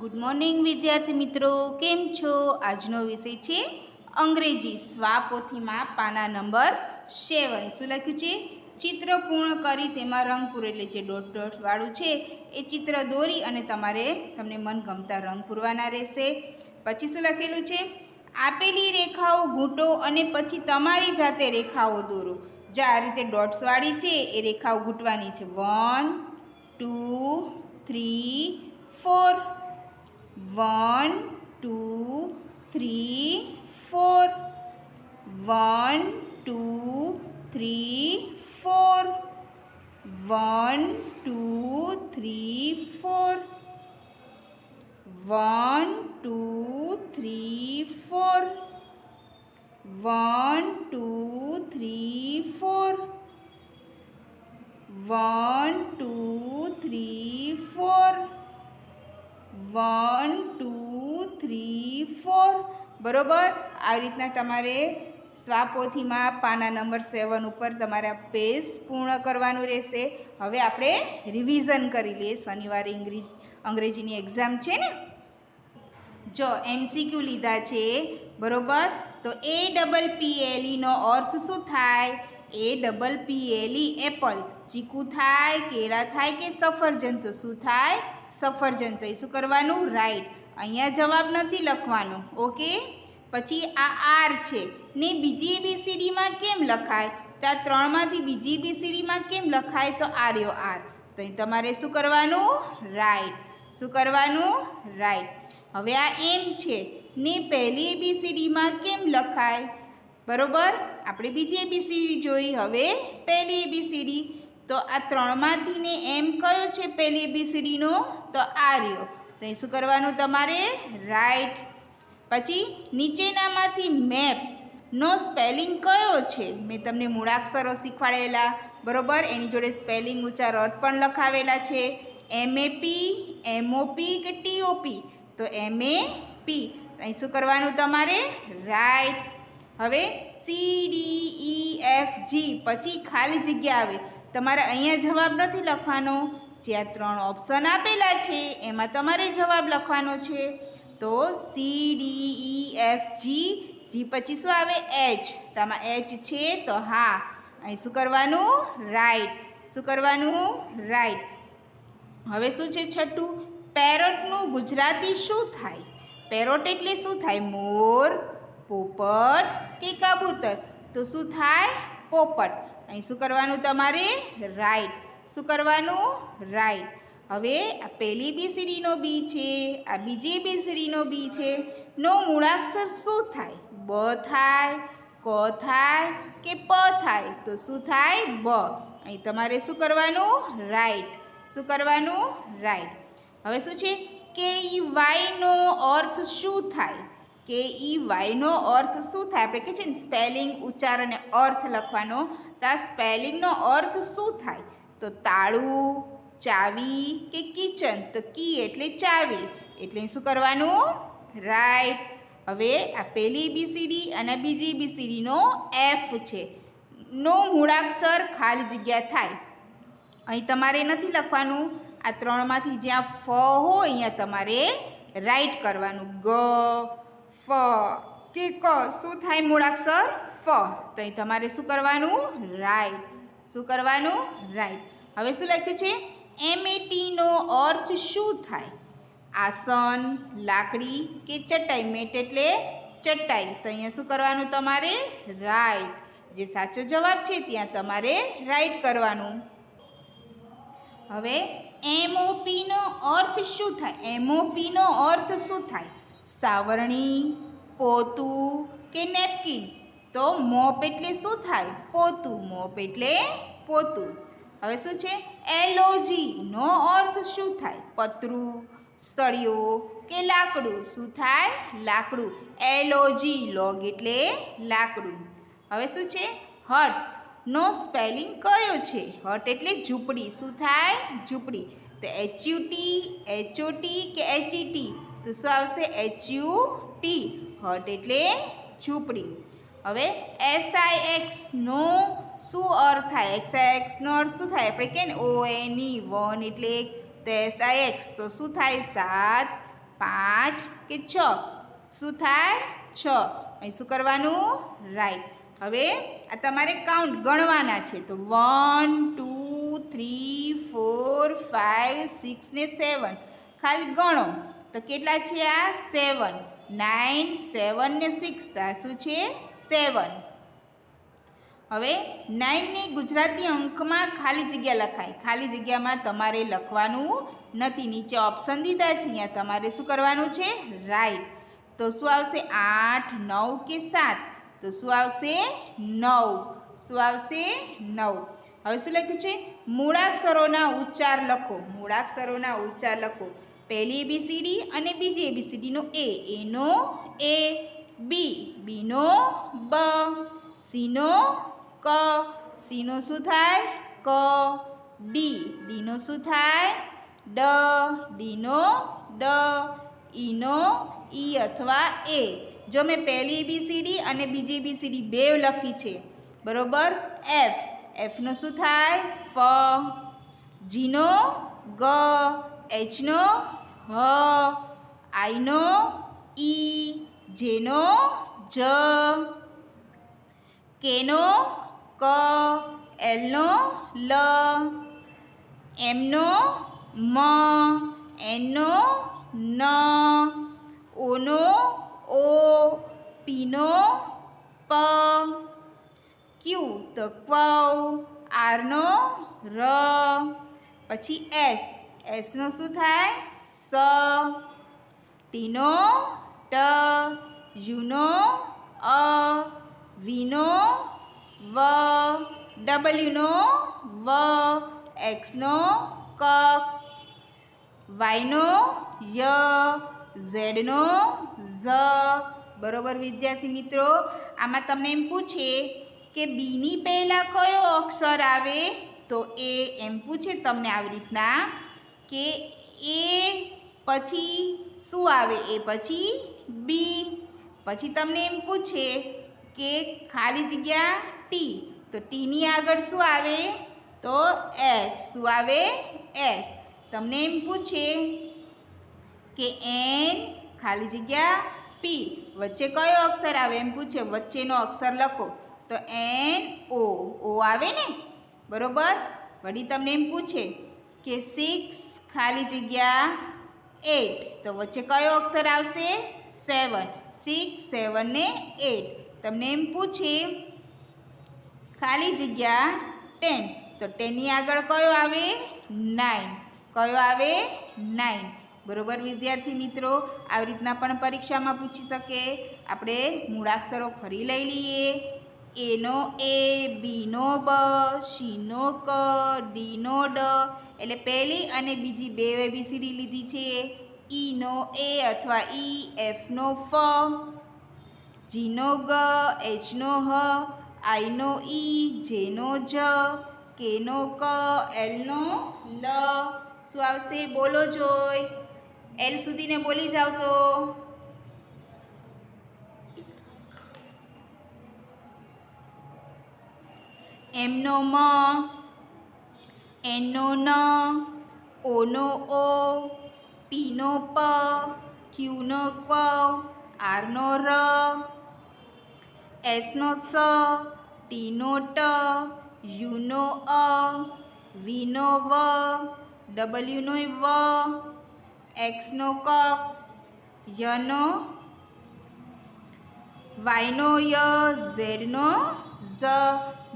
Good morning વિદ્યાર્થી મિત્રો, કેમ છો? આજનો વિષય છે અંગ્રેજી. સ્વાપોથીમાં પાના નંબર 7. શું લખ્યું છે? ચિત્ર પૂર્ણ કરી તેમાં રંગ પૂરો, એટલે જે ડોટ ડોટ વાળું છે એ ચિત્ર દોરી અને તમને મનગમતા રંગ પૂરવાના રહેશે. પછી શું લખેલું છે? આપેલી રેખાઓ ઘૂંટો અને પછી તમારી જાતે રેખાઓ દોરો. જો આ રીતે ડોટ્સવાળી છે એ રેખાઓ ઘૂંટવાની છે. 1 2 3 4. 1 2 3 4. 1 2 3 4. 1 2 3 4. 1 2 3 4. 1 2 3 4. 1 2 3 4. 1 2 3 4. બરોબર. આવી રીતના તમારે સ્વાપોથીમાં પાના નંબર 7 ઉપર તમારે આ પેજ પૂર્ણ કરવાનું રહેશે. હવે આપણે રિવિઝન કરી લઈએ. શનિવારે અંગ્રેજીની એક્ઝામ છે ને. જો MCQ લીધા છે, બરોબર. તો APPLE નો અર્થ શું થાય? APPLE Apple. ચીકુ થાય, કેળા થાય કે સફરજન? તો શું થાય? સફરજન. તો એ શું કરવાનું? રાઈટ. અહીંયા જવાબ નથી લખવાનો. ઓકે. પછી આ આર છે ને બીજી ABCDમાં કેમ લખાય? તો આ ત્રણમાંથી બીજી ABCDમાં કેમ લખાય? તો આર્યો આર. તો અહીં તમારે શું કરવાનું? રાઈટ. શું કરવાનું? રાઈટ. હવે આ એમ છે ને પહેલી ABCDમાં કેમ લખાય? બરોબર. આપણે બીજી ABCD જોઈ, હવે પહેલી ABCD. તો આ ત્રણમાંથી ને એમ કયો છે પહેલી ABCDનો? તો આર્યો. તો અહીં શું કરવાનું તમારે? રાઈટ. પછી નીચેનામાંથી મેપનો સ્પેલિંગ કયો છે? મેં તમને મૂળાક્ષરો શીખવાડેલા, બરોબર. એની જોડે સ્પેલિંગ, ઉચ્ચાર, અર્થ પણ લખાવેલા છે. MAP, MOP કે TOP? તો MAP. અહીં શું કરવાનું તમારે? રાઈટ. હવે CDEFG પછી ખાલી જગ્યા આવે. તમારે અહીંયા જવાબ નથી લખવાનો. જે આ 3 ઓપ્શન આપેલા છે એમાં તમારે જવાબ લખવાનો છે. તો CDEFG. જી પછી શું આવે? H. તો આમાં H છે તો હા. અહીં શું કરવાનું? રાઈટ. શું કરવાનું? રાઈટ. હવે શું છે છઠ્ઠું? પેરોટનું ગુજરાતી શું થાય? પેરોટ એટલે શું થાય? મોર, પોપટ કે કબૂતર? તો શું થાય? પોપટ. અહીં શું કરવાનું તમારે? રાઈટ. શું કરવાનું? રાઈટ. હવે આ પહેલી ABCDનો બી છે, આ બીજી ABCDનો બી છે. નો મૂળાક્ષર શું થાય? બ થાય, ક થાય કે પ થાય? તો શું થાય? બ. અહીં તમારે શું કરવાનું? રાઈટ. શું કરવાનું? રાઈટ. હવે શું છે? KEY નો અર્થ શું થાય? KEY નો અર્થ શું થાય? આપણે કહે છે ને સ્પેલિંગ, ઉચ્ચાર અને અર્થ લખવાનો. તો આ સ્પેલિંગનો અર્થ શું થાય? તો તાળું, ચાવી કે કિચન? તો કી એટલે ચાવી. એટલે શું કરવાનું? રાઈટ. હવે આ પહેલી ABCD અને બીજી ABCDનો F છે. નો મૂળાક્ષર ખાલી જગ્યા થાય. અહીં તમારે નથી લખવાનું. આ ત્રણમાંથી જ્યાં ફ હોય અહીંયા તમારે રાઈટ કરવાનું. ગ, ફ કે ક? શું થાય મૂળાક્ષર? ફ. તો અહીં તમારે શું કરવાનું? રાઈટ. શું કરવાનું? રાઈટ. હવે શું લખ્યું છે? MAT નો અર્થ શું થાય? આસન, લાકડી કે ચટાઈ? મેટ એટલે ચટાઈ. તો અહીંયા શું કરવાનું તમારે? રાઈટ. જે સાચો જવાબ છે ત્યાં તમારે રાઈટ કરવાનું. હવે MOP નો અર્થ શું થાય? MOP નો અર્થ શું થાય? સાવરણી, પોતું કે નેપકિન? તો મોપ એટલે શું થાય? પોતું. મોપ એટલે પોતું. હવે શું છે? LOG નો અર્થ શું થાય? પતરું, સળિયો કે લાકડું? શું થાય? લાકડું. LOG, લોગ એટલે લાકડું. હવે શું છે? હટ નો સ્પેલિંગ કયો છે? હટ એટલે ઝૂંપડી. શું થાય? ઝૂંપડી. તો HUT, HOT કે HET? તો શું આવશે? HUT. હટ એટલે ઝૂંપડી. હવે SIX નો શું અર્થ થાય? SIX નો અર્થ શું થાય? આપણે કહે ને ONE, વન એટલે તો SIX. તો શું થાય? 7 5 કે 6 શું થાય 6 અહીં શું કરવાનું રાઈટ હવે આ તમારે કાઉન્ટ ગણવાના છે તો 1 2 3 4 5 6 ને 7 ખાલી ગણો તો કેટલા છે આ 7 9 7 ને 6 તો આ શું છે 7 હવે 9 ને ગુજરાતી અંકમાં ખાલી જગ્યા લખાય ખાલી જગ્યામાં તમારે લખવાનું નથી નીચે ઓપ્શન દીધા છે અહીંયા તમારે શું કરવાનું છે રાઈટ તો શું આવશે 8 9 કે 7 તો શું આવશે 9 શું આવશે 9 હવે શું લખ્યું છે મૂળાક્ષરોના ઉચ્ચાર લખો મૂળાક્ષરોના ઉચ્ચાર લખો પહેલી એબીસીડી અને બીજી એબીસીડીનો એનો એ બીનો બ સીનો ક સીનો શું થાય ક ડીનો શું થાય ડીનો ડ ઈનો ઈ અથવા એ જો મેં પહેલી એબીસીડી અને બીજી એબીસીડી બે લખી છે બરોબર એફનો શું થાય ફ જીનો ગ એચનો હ આઈનો ઈ જેનો જ કેનો ક એલનો લ એમનો મ એનનો ન ઓનો ઓ પીનો પ ક્યુ તો ક્વ આરનો ર પછી એસનો શું થાય સ ટીનો ટ યુનો અ વીનો વ ડબલ્યુનો વ એક્સનો કક્ષ વાયનો ય ઝેડનો ઝ બરોબર વિદ્યાર્થી મિત્રો આમાં તમને એમ પૂછે કે બીની પહેલાં કયો અક્ષર આવે તો એ એમ પૂછે તમને આવી રીતના કે એ પછી શું આવે એ પછી બી પછી તમને એમ પૂછે કે ખાલી જગ્યા ટી તો ટીની આગળ શું આવે તો એસ શું આવે એસ તમને એમ પૂછે કે એન ખાલી જગ્યા પી વચ્ચે કયો અક્ષર આવે એમ પૂછે વચ્ચેનો અક્ષર લખો તો એન ઓ આવે ને બરોબર વળી તમને એમ પૂછે કે 6 ખાલી જગ્યા 8 તો વચ્ચે કયો અક્ષર આવશે 7 6 7 ને 8 તમને એમ પૂછે ખાલી જગ્યા 10 તો 10 ની આગળ કયો આવે 9 કયો આવે 9 બરોબર વિદ્યાર્થી મિત્રો આવી રીતના પણ પરીક્ષામાં પૂછી શકે આપણે મૂળાક્ષરો ફરી લઈ લઈએ એનો એ બીનો બ સીનો ક ડીનો ડ એટલે પહેલી અને બીજી બે એબીસીડી લીધી છે ઈનો એ અથવા ઈ એફનો ફ જીનો ગ એચનો હ આઈનો ઈ જેનો જ કેનો ક એલનો લ શું આવશે બોલો જોઈ એલ સુધીને બોલી જાઓ તો એમનો મ એનનો ન ઓનો ઓ પીનો પ ક્યુનો ક્વ આરનો ર એસનો સ ટીનો ટ યુનો અ વીનો વ ડબલ્યુનો વ એક્સનો કક્ષ યનો વાયનો ય ઝેડનો ઝ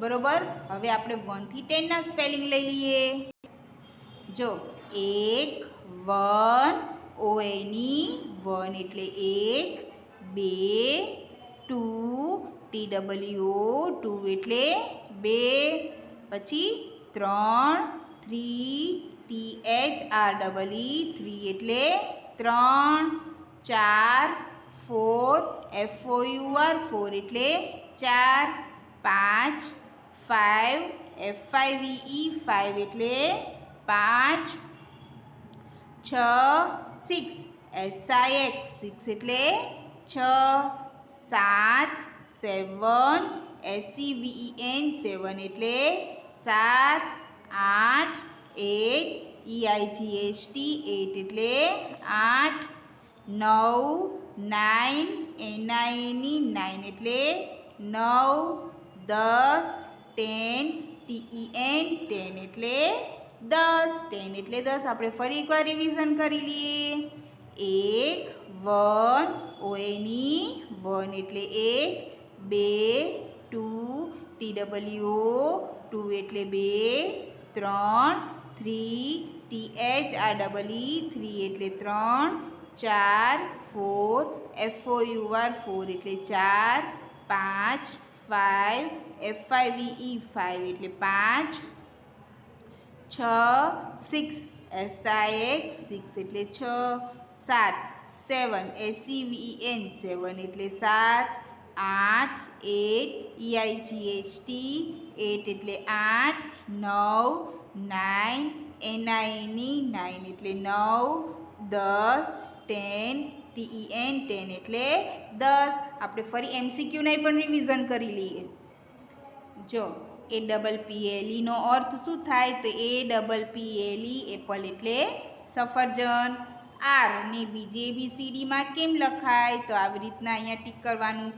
બરોબર હવે આપણે 1 થી 10 ના સ્પેલિંગ લઈ લઈએ જો 1 1 ઓ એની 1 એટલે 1 2 2 ટી ડબલ્યુ 2 એટલે 2 પછી 3 3 T H R double E 3 એટલે 3 4 4 એફ ઓ યુ આર 4 એટલે 4 5 5 એફ 5 ઈ 5 એટલે 5 6 6 એસ આઈ એક્સ 6 એટલે 6 7 7 એસ ઈ વી ઈ એન 7 એટલે 7 8 8 ઈ આઈ જી એચ ટી 8 એટલે 8 9 9 NINE 9 એટલે 9 10 10 TEN 10 એટલે 10 10 એટલે 10 આપણે ફરી એકવાર રિવિઝન કરી લઈએ 1 1 ONE 1 એટલે 1 2 2 TWO 2 એટલે 2 3 3 THREE 3 એટલે 3 4 4 FOUR 4 એટલે 4 5 5 FIVE 5 એટલે 5 6 6 SIX 6 એટલે 6 7 7 SEVEN 7 એટલે 7 8 8 EIGHT 8 એટલે 8 9 9 NINE 9 એટલે 9 10 10 TEN 10 એટલે 10 આપણે ફરી MCQ ને પણ રિવિઝન કરી લઈએ જો APPLE નો અર્થ શું થાય તો APPLE એપલ એટલે સફરજન R ને બીજી ABCD માં કેમ લખાય તો આવી રીતના અહીંયા ટીક કરવાનું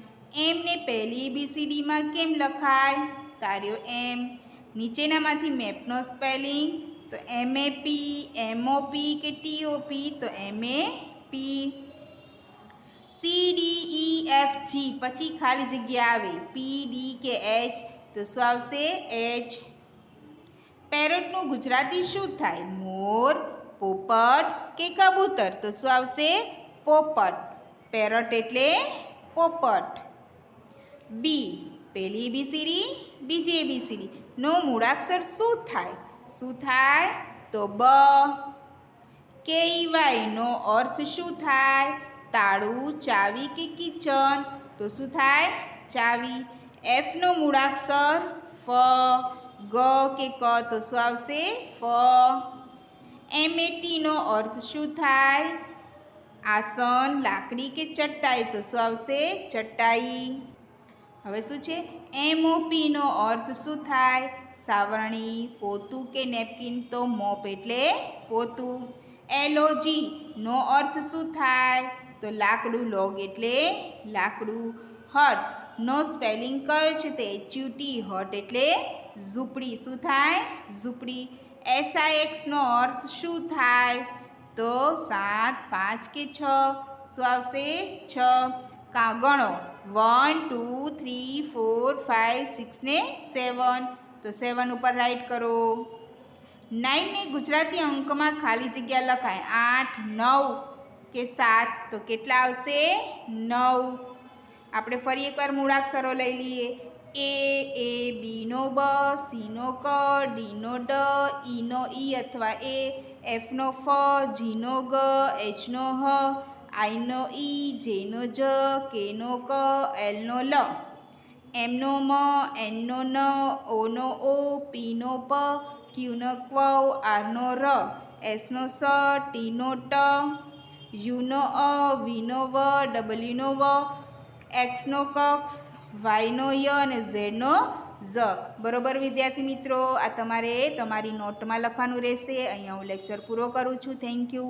M ને પહેલી ABCD માં કેમ લખાય કાર્યો M નીચેનામાંથી મેપનો સ્પેલિંગ તો MAP MOP કે TOP તો MAP CDEFG પછી ખાલી જગ્યા આવે PD કે H તો શું આવશે H પેરોટનું ગુજરાતી શું થાય મોર પોપટ કે કબૂતર તો શું આવશે પોપટ પેરોટ એટલે પોપટ B પહેલી ABCD બીજી ABCD નો મૂળાક્ષર શું થાય તો બ KEY નો અર્થ શું થાય તાળું ચાવી કે કિચન તો શું થાય ચાવી F નો મૂળાક્ષર ફ ગ કે ક તો શું આવશે ફ MAT નો અર્થ શું થાય આસન લાકડી કે ચટાઈ તો શું આવશે ચટાઈ હવે શું છે MOP નો અર્થ શું થાય સાવરણી પોતું કે નેપકિન તો મોપ એટલે પોતું LOG નો અર્થ શું થાય તો લાકડું લોગ એટલે લાકડું હટ નો સ્પેલિંગ કયો છે તો HUT હટ એટલે ઝૂંપડી શું થાય ઝૂંપડી SIX નો અર્થ શું થાય તો 7 5 કે 6 શું આવશે 6 ગણો 1 2 3 4 5 6 ને 7 તો 7 ઉપર રાઈટ કરો 9 ને ગુજરાતી અંકમાં ખાલી જગ્યા લખાય 8 9 કે 7 તો કેટલા આવશે 9 આપણે ફરી એકવાર મૂળાક્ષરો લઈ લઈએ A B નો બ C નો ક D નો ડ E નો ઈ અથવા A F no F G નો ગ H નો હ I નો ઈ J નો જ K નો ક L નો લ M નો મ N નો ન O નો ઓ P નો પ Q નો ક્વ R નો ર S નો સ T નો ટ U નો અ V નો વ W નો વ X નો કક્ષ Y નો ય અને Z નો ઝ બરોબર વિદ્યાર્થી મિત્રો આ તમારે તમારી નોટમાં લખવાનું રહેશે અહીંયા હું લેક્ચર પૂરો કરું છું થેન્ક યુ